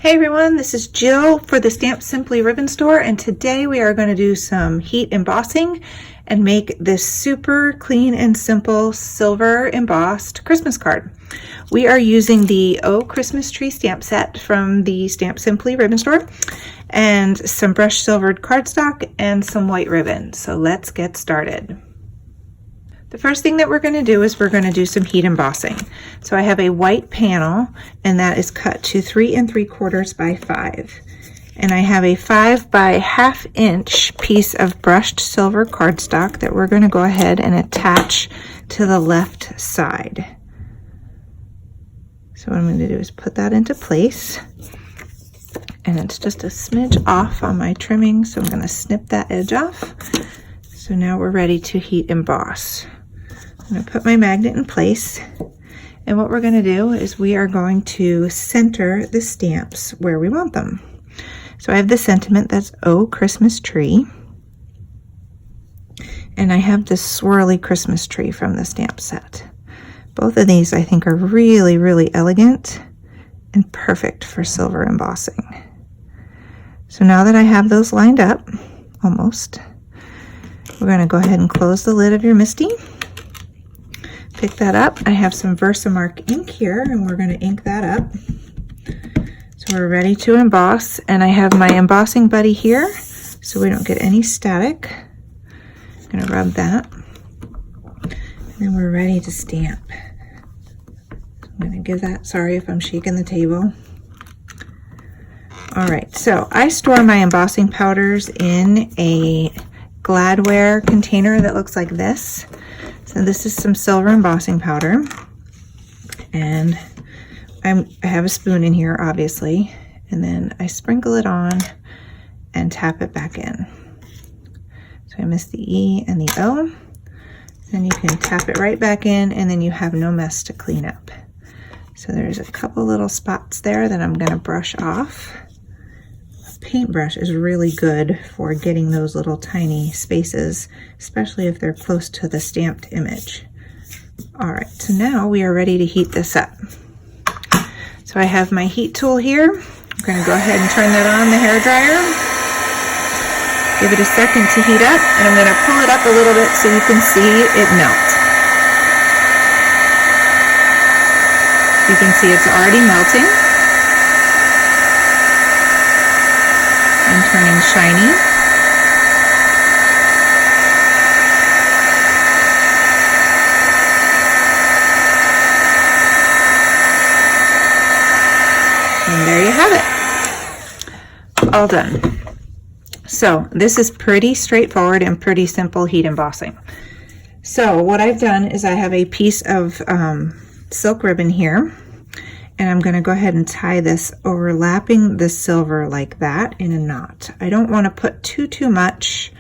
Hey everyone, this is Jill for the Stamp Simply Ribbon Store, and today we are going to do some heat embossing and make this super clean and simple silver embossed Christmas card. We are using the Oh Christmas Tree stamp set from the Stamp Simply Ribbon Store and some brushed silvered cardstock and some white ribbon. So let's get started. The first thing that we're going to do is we're going to do some heat embossing. So I have a white panel and that is cut to 3 3/4 by 5. And I have a 5 by 1/2 inch piece of brushed silver cardstock that we're going to go ahead and attach to the left side. So what I'm going to do is put that into place. And it's just a smidge off on my trimming, so I'm going to snip that edge off. So now we're ready to heat emboss. I'm going to put my magnet in place, and what we're going to do is we are going to center the stamps where we want them. So I have the sentiment that's Oh Christmas Tree, and I have this swirly Christmas tree from the stamp set. Both of these I think are really, really elegant and perfect for silver embossing. So now that I have those lined up, almost, we're going to go ahead and close the lid of your MISTI. Pick that up. I have some Versamark ink here, and we're going to ink that up. So we're ready to emboss, and I have my embossing buddy here so we don't get any static. I'm going to rub that, and then we're ready to stamp. I'm going to give that, sorry if I'm shaking the table. All right, so I store my embossing powders in a Gladware container that looks like this. So this is some silver embossing powder, and I have a spoon in here, obviously, and then I sprinkle it on and tap it back in. So I missed the E and the O. Then you can tap it right back in, and then you have no mess to clean up. So there's a couple little spots there that I'm going to brush off. Paintbrush is really good for getting those little tiny spaces, especially if they're close to the stamped image. All right, so now we are ready to heat this up. So I have my heat tool here. I'm going to go ahead and turn that on the hairdryer. Give it a second to heat up, and I'm going to pull it up a little bit so you can see it melt. You can see it's already melting and turning shiny. And there you have it. All done. So this is pretty straightforward and pretty simple heat embossing. So what I've done is I have a piece of silk ribbon here, and I'm going to go ahead and tie this overlapping the silver like that in a knot. I don't want to put too much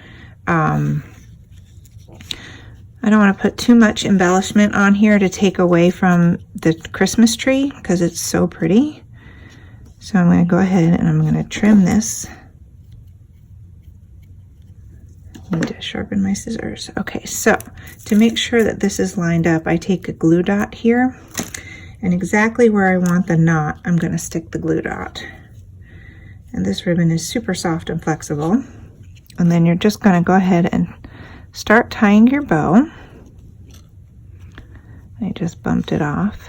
embellishment on here to take away from the Christmas tree because it's so pretty. So I'm going to go ahead and I'm going to trim this. I need to sharpen my scissors. Okay, so to make sure that this is lined up, I take a glue dot here, and exactly where I want the knot, I'm going to stick the glue dot. And this ribbon is super soft and flexible. And then you're just going to go ahead and start tying your bow. I just bumped it off.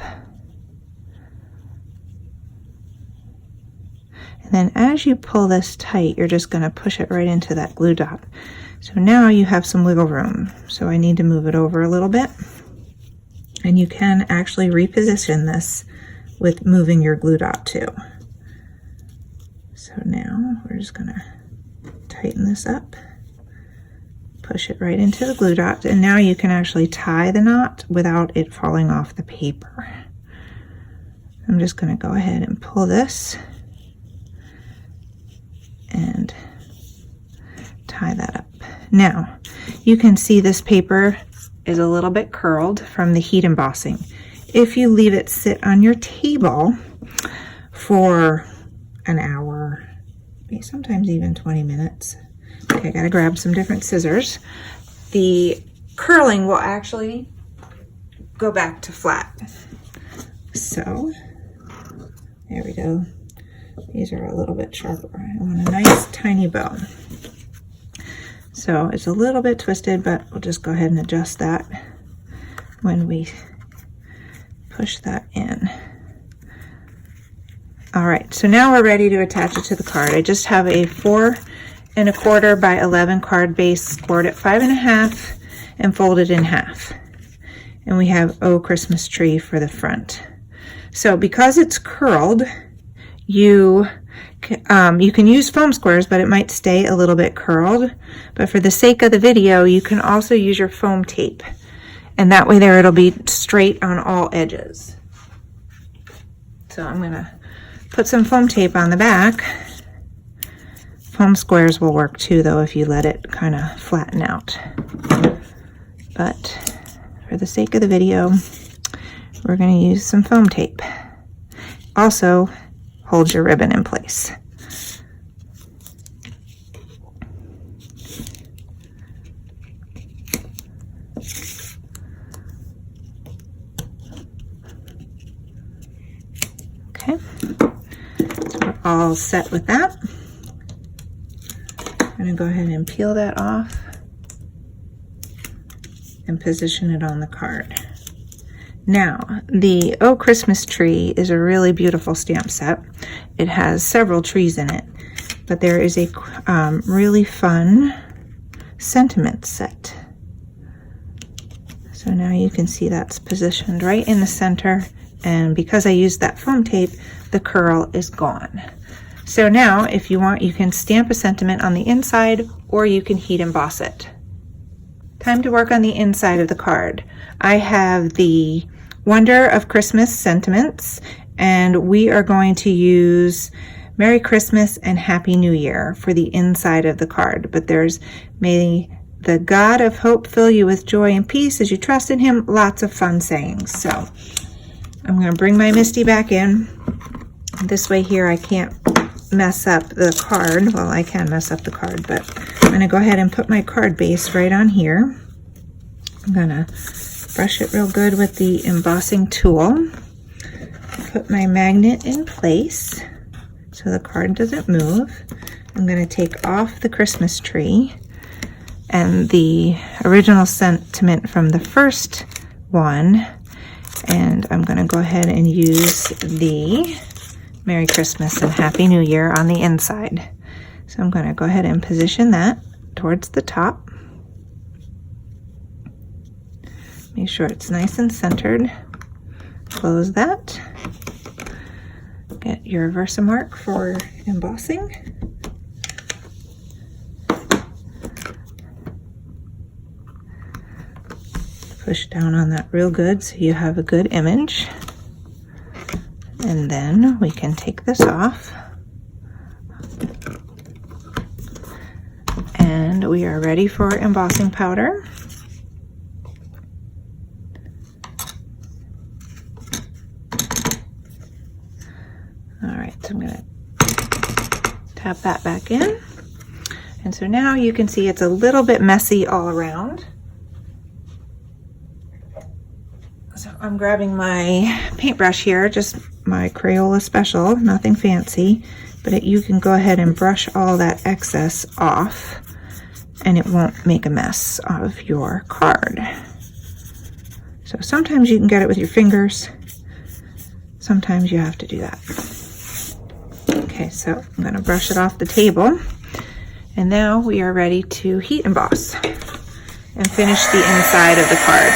And then as you pull this tight, you're just going to push it right into that glue dot. So now you have some wiggle room. So I need to move it over a little bit. And you can actually reposition this with moving your glue dot too. So now we're just gonna tighten this up, push it right into the glue dot, and now you can actually tie the knot without it falling off the paper. I'm just gonna go ahead and pull this and tie that up. Now, you can see this paper is a little bit curled from the heat embossing. If you leave it sit on your table for an hour, sometimes even 20 minutes. Okay, I gotta grab some different scissors. The curling will actually go back to flat. So, there we go. These are a little bit sharper. I want a nice tiny bow. So it's a little bit twisted, but we'll just go ahead and adjust that when we push that in. All right, so now we're ready to attach it to the card. I just have a 4 1/4 by 11 card base, scored at 5 1/2 and folded in half. And we have "Oh Christmas Tree" for the front. So because it's curled, you can use foam squares, but it might stay a little bit curled. But for the sake of the video, you can also use your foam tape. And that way there it'll be straight on all edges. So I'm gonna put some foam tape on the back. Foam squares will work too, though, if you let it kind of flatten out. But for the sake of the video, we're going to use some foam tape. Also, holds your ribbon in place. Okay, so we're all set with that. I'm going to go ahead and peel that off and position it on the card. Now, the "Oh Christmas Tree" is a really beautiful stamp set. It has several trees in it, but there is a really fun sentiment set. So now you can see that's positioned right in the center, and because I used that foam tape, the curl is gone. So now, if you want, you can stamp a sentiment on the inside, or you can heat emboss it. Time to work on the inside of the card. I have the Wonder of Christmas sentiments, and we are going to use "Merry Christmas" and "Happy New Year" for the inside of the card. But there's "May the God of hope fill you with joy and peace as you trust in him." Lots of fun sayings. So I'm going to bring my Misty back in. This way here I can't mess up the card. Well, I can mess up the card, but I'm going to go ahead and put my card base right on here. I'm going to brush it real good with the embossing tool. Put my magnet in place so the card doesn't move. I'm going to take off the Christmas tree and the original sentiment from the first one, and I'm going to go ahead and use the "Merry Christmas and Happy New Year" on the inside. So I'm going to go ahead and position that towards the top. Make sure it's nice and centered. Close that. Get your Versamark for embossing. Push down on that real good so you have a good image. And then we can take this off. And we are ready for embossing powder. All right, so I'm going to tap that back in. And so now you can see it's a little bit messy all around. So I'm grabbing my paintbrush here, just my Crayola Special, nothing fancy, but you can go ahead and brush all that excess off and it won't make a mess of your card. So sometimes you can get it with your fingers, sometimes you have to do that. Okay, so I'm going to brush it off the table, and now we are ready to heat emboss and finish the inside of the card.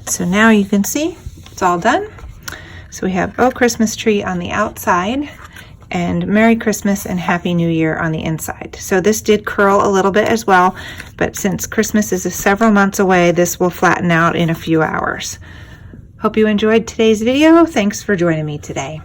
So now you can see it's all done. So we have "Oh Christmas Tree" on the outside and "Merry Christmas and Happy New Year" on the inside. So this did curl a little bit as well, but since Christmas is several months away, this will flatten out in a few hours. Hope you enjoyed today's video. Thanks for joining me today.